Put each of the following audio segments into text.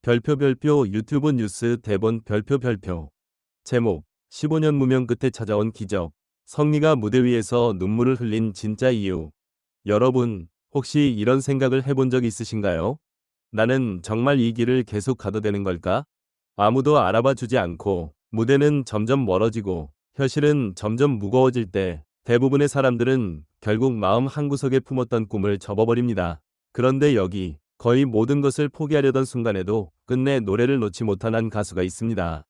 별표 유튜브 뉴스 대본 별표. 제목 15년 무명 끝에 찾아온 기적. 성리가 무대 위에서 눈물을 흘린 진짜 이유. 여러분, 혹시 이런 생각을 해본 적 있으신가요? 나는 정말 이 길을 계속 가도 되는 걸까? 아무도 알아봐 주지 않고 무대는 점점 멀어지고 현실은 점점 무거워질 때 대부분의 사람들은 결국 마음 한구석에 품었던 꿈을 접어버립니다. 그런데 여기 거의 모든 것을 포기하려던 순간에도 끝내 노래를 놓지 못한 한 가수가 있습니다.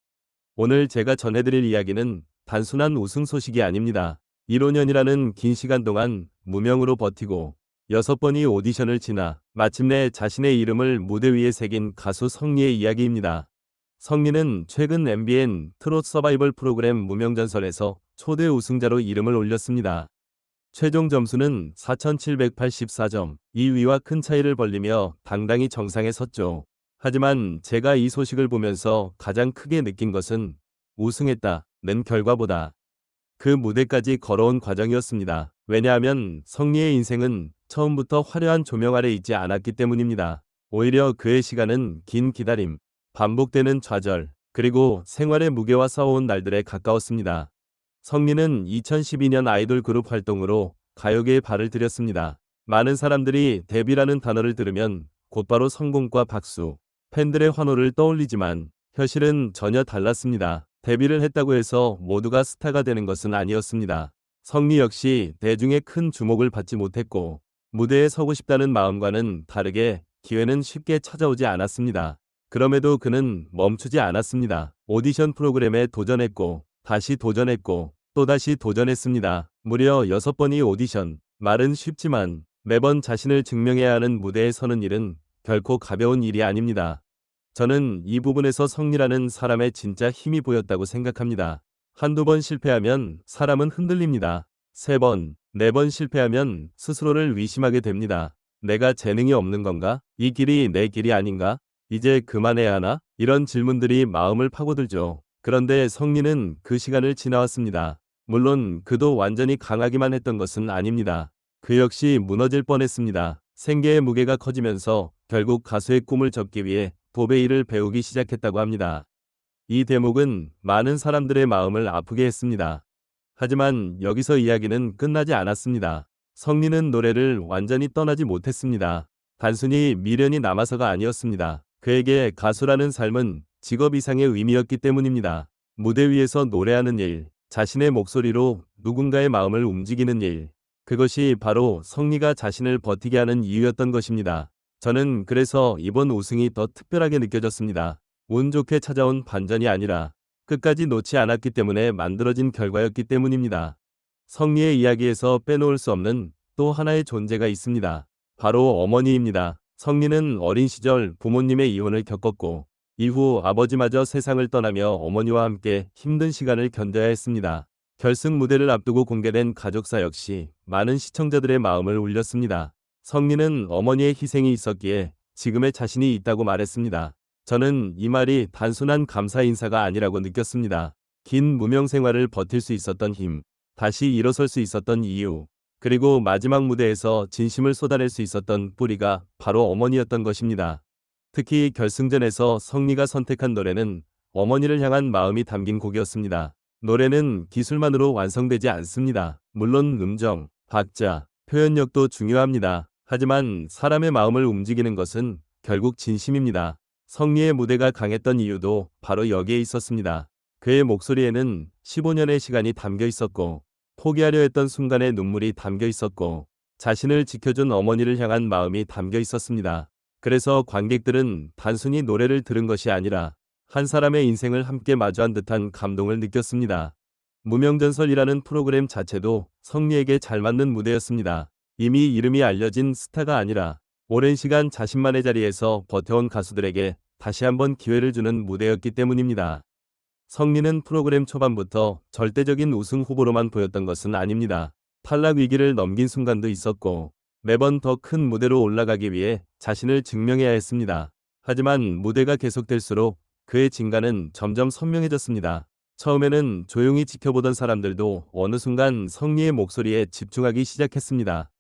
오늘 제가 전해드릴 이야기는 단순한 우승 소식이 아닙니다. 15년이라는 긴 시간 동안 무명으로 버티고 6번이 오디션을 지나 마침내 자신의 이름을 무대 위에 새긴 가수 성리의 이야기입니다. 성리는 최근 MBN 트롯 서바이벌 프로그램 무명전설에서 초대 우승자로 이름을 올렸습니다. 최종 점수는 4,784점, 2위와 큰 차이를 벌리며 당당히 정상에 섰죠. 하지만 제가 이 소식을 보면서 가장 크게 느낀 것은 우승했다는 결과보다 그 무대까지 걸어온 과정이었습니다. 왜냐하면 성리의 인생은 처음부터 화려한 조명 아래 있지 않았기 때문입니다. 오히려 그의 시간은 긴 기다림, 반복되는 좌절, 그리고 생활의 무게와 싸워온 날들에 가까웠습니다. 성리는 2012년 아이돌 그룹 활동으로 가요계에 발을 들였습니다. 많은 사람들이 데뷔라는 단어를 들으면 곧바로 성공과 박수, 팬들의 환호를 떠올리지만 현실은 전혀 달랐습니다. 데뷔를 했다고 해서 모두가 스타가 되는 것은 아니었습니다. 성리 역시 대중의 큰 주목을 받지 못했고 무대에 서고 싶다는 마음과는 다르게 기회는 쉽게 찾아오지 않았습니다. 그럼에도 그는 멈추지 않았습니다. 오디션 프로그램에 도전했고 다시 도전했고 또다시 도전했습니다. 무려 6번이 오디션. 말은 쉽지만 매번 자신을 증명해야 하는 무대에 서는 일은 결코 가벼운 일이 아닙니다. 저는 이 부분에서 성리라는 사람의 진짜 힘이 보였다고 생각합니다. 한두 번 실패하면 사람은 흔들립니다. 3번, 4번 실패하면 스스로를 의심하게 됩니다. 내가 재능이 없는 건가? 이 길이 내 길이 아닌가? 이제 그만해야 하나? 이런 질문들이 마음을 파고들죠. 그런데 성리는 그 시간을 지나왔습니다. 물론 그도 완전히 강하기만 했던 것은 아닙니다. 그 역시 무너질 뻔했습니다. 생계의 무게가 커지면서 결국 가수의 꿈을 접기 위해 도베이를 배우기 시작했다고 합니다. 이 대목은 많은 사람들의 마음을 아프게 했습니다. 하지만 여기서 이야기는 끝나지 않았습니다. 성리는 노래를 완전히 떠나지 못했습니다. 단순히 미련이 남아서가 아니었습니다. 그에게 가수라는 삶은 직업 이상의 의미였기 때문입니다. 무대 위에서 노래하는 일, 자신의 목소리로 누군가의 마음을 움직이는 일, 그것이 바로 성리가 자신을 버티게 하는 이유였던 것입니다. 저는 그래서 이번 우승이 더 특별하게 느껴졌습니다. 운 좋게 찾아온 반전이 아니라 끝까지 놓지 않았기 때문에 만들어진 결과였기 때문입니다. 성리의 이야기에서 빼놓을 수 없는 또 하나의 존재가 있습니다. 바로 어머니입니다. 성리는 어린 시절 부모님의 이혼을 겪었고 이후 아버지마저 세상을 떠나며 어머니와 함께 힘든 시간을 견뎌야 했습니다. 결승 무대를 앞두고 공개된 가족사 역시 많은 시청자들의 마음을 울렸습니다. 성리는 어머니의 희생이 있었기에 지금의 자신이 있다고 말했습니다. 저는 이 말이 단순한 감사 인사가 아니라고 느꼈습니다. 긴 무명 생활을 버틸 수 있었던 힘, 다시 일어설 수 있었던 이유, 그리고 마지막 무대에서 진심을 쏟아낼 수 있었던 뿌리가 바로 어머니였던 것입니다. 특히 결승전에서 성리가 선택한 노래는 어머니를 향한 마음이 담긴 곡이었습니다. 노래는 기술만으로 완성되지 않습니다. 물론 음정, 박자, 표현력도 중요합니다. 하지만 사람의 마음을 움직이는 것은 결국 진심입니다. 성리의 무대가 강했던 이유도 바로 여기에 있었습니다. 그의 목소리에는 15년의 시간이 담겨 있었고 포기하려 했던 순간의 눈물이 담겨 있었고 자신을 지켜준 어머니를 향한 마음이 담겨 있었습니다. 그래서 관객들은 단순히 노래를 들은 것이 아니라 한 사람의 인생을 함께 마주한 듯한 감동을 느꼈습니다. 무명전설이라는 프로그램 자체도 성리에게 잘 맞는 무대였습니다. 이미 이름이 알려진 스타가 아니라 오랜 시간 자신만의 자리에서 버텨온 가수들에게 다시 한번 기회를 주는 무대였기 때문입니다. 성리는 프로그램 초반부터 절대적인 우승 후보로만 보였던 것은 아닙니다. 탈락 위기를 넘긴 순간도 있었고 매번 더 큰 무대로 올라가기 위해 자신을 증명해야 했습니다. 하지만 무대가 계속될수록 그의 진가는 점점 선명해졌습니다. 처음에는 조용히 지켜보던 사람들도 어느 순간 성리의 목소리에 집중하기 시작했습니다.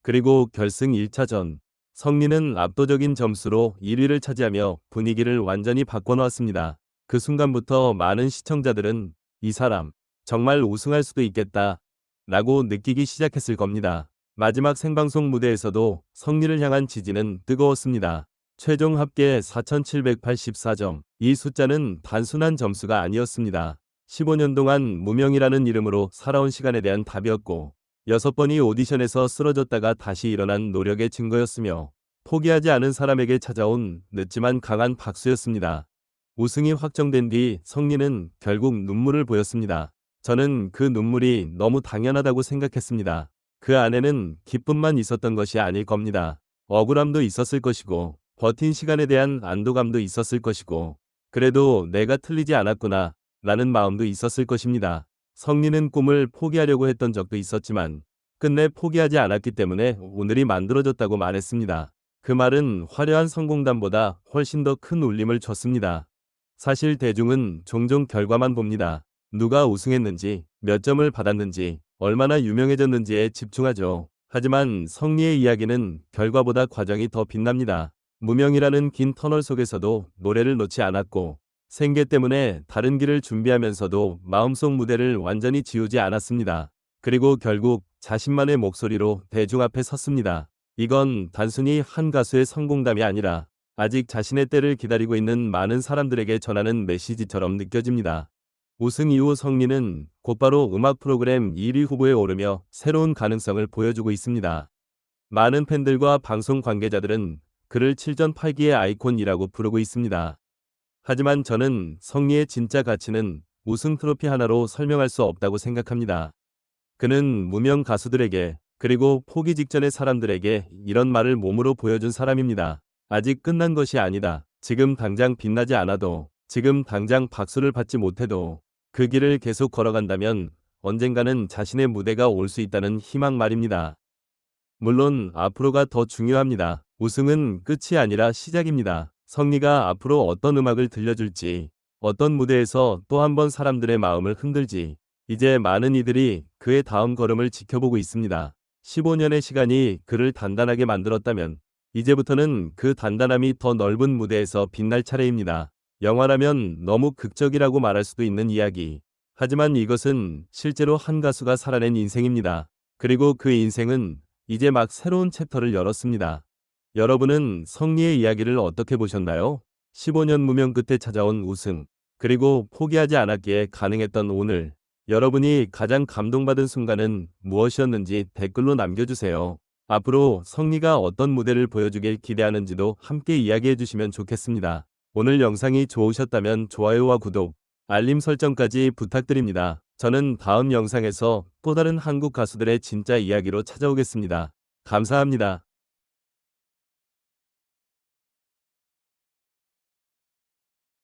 그리고 결승 1차전, 성리는 압도적인 점수로 1위를 차지하며 분위기를 완전히 바꿔놓았습니다. 그 순간부터 많은 시청자들은 이 사람 정말 우승할 수도 있겠다 라고 느끼기 시작했을 겁니다. 마지막 생방송 무대에서도 성리를 향한 지지는 뜨거웠습니다. 최종 합계 4,784점. 이 숫자는 단순한 점수가 아니었습니다. 15년 동안 무명이라는 이름으로 살아온 시간에 대한 답이었고 6번이 오디션에서 쓰러졌다가 다시 일어난 노력의 증거였으며 포기하지 않은 사람에게 찾아온 늦지만 강한 박수였습니다. 우승이 확정된 뒤 성리는 결국 눈물을 보였습니다. 저는 그 눈물이 너무 당연하다고 생각했습니다. 그 안에는 기쁨만 있었던 것이 아닐 겁니다. 억울함도 있었을 것이고 버틴 시간에 대한 안도감도 있었을 것이고 그래도 내가 틀리지 않았구나 라는 마음도 있었을 것입니다. 성리는 꿈을 포기하려고 했던 적도 있었지만 끝내 포기하지 않았기 때문에 오늘이 만들어졌다고 말했습니다. 그 말은 화려한 성공담보다 훨씬 더 큰 울림을 줬습니다. 사실 대중은 종종 결과만 봅니다. 누가 우승했는지, 몇 점을 받았는지, 얼마나 유명해졌는지에 집중하죠. 하지만 성리의 이야기는 결과보다 과정이 더 빛납니다. 무명이라는 긴 터널 속에서도 노래를 놓지 않았고 생계 때문에 다른 길을 준비하면서도 마음속 무대를 완전히 지우지 않았습니다. 그리고 결국 자신만의 목소리로 대중 앞에 섰습니다. 이건 단순히 한 가수의 성공담이 아니라 아직 자신의 때를 기다리고 있는 많은 사람들에게 전하는 메시지처럼 느껴집니다. 우승 이후 성리는 곧바로 음악 프로그램 1위 후보에 오르며 새로운 가능성을 보여주고 있습니다. 많은 팬들과 방송 관계자들은 그를 7전 8기의 아이콘이라고 부르고 있습니다. 하지만 저는 성리의 진짜 가치는 우승 트로피 하나로 설명할 수 없다고 생각합니다. 그는 무명 가수들에게 그리고 포기 직전의 사람들에게 이런 말을 몸으로 보여준 사람입니다. 아직 끝난 것이 아니다. 지금 당장 빛나지 않아도, 지금 당장 박수를 받지 못해도 그 길을 계속 걸어간다면 언젠가는 자신의 무대가 올 수 있다는 희망 말입니다. 물론 앞으로가 더 중요합니다. 우승은 끝이 아니라 시작입니다. 성리가 앞으로 어떤 음악을 들려줄지, 어떤 무대에서 또 한 번 사람들의 마음을 흔들지, 이제 많은 이들이 그의 다음 걸음을 지켜보고 있습니다. 15년의 시간이 그를 단단하게 만들었다면 이제부터는 그 단단함이 더 넓은 무대에서 빛날 차례입니다. 영화라면 너무 극적이라고 말할 수도 있는 이야기. 하지만 이것은 실제로 한 가수가 살아낸 인생입니다. 그리고 그 인생은 이제 막 새로운 챕터를 열었습니다. 여러분은 성리의 이야기를 어떻게 보셨나요? 15년 무명 끝에 찾아온 우승, 그리고 포기하지 않았기에 가능했던 오늘. 여러분이 가장 감동받은 순간은 무엇이었는지 댓글로 남겨주세요. 앞으로 성리가 어떤 무대를 보여주길 기대하는지도 함께 이야기해 주시면 좋겠습니다. 오늘 영상이 좋으셨다면 좋아요와 구독, 알림 설정까지 부탁드립니다. 저는 다음 영상에서 또 다른 한국 가수들의 진짜 이야기로 찾아오겠습니다. 감사합니다.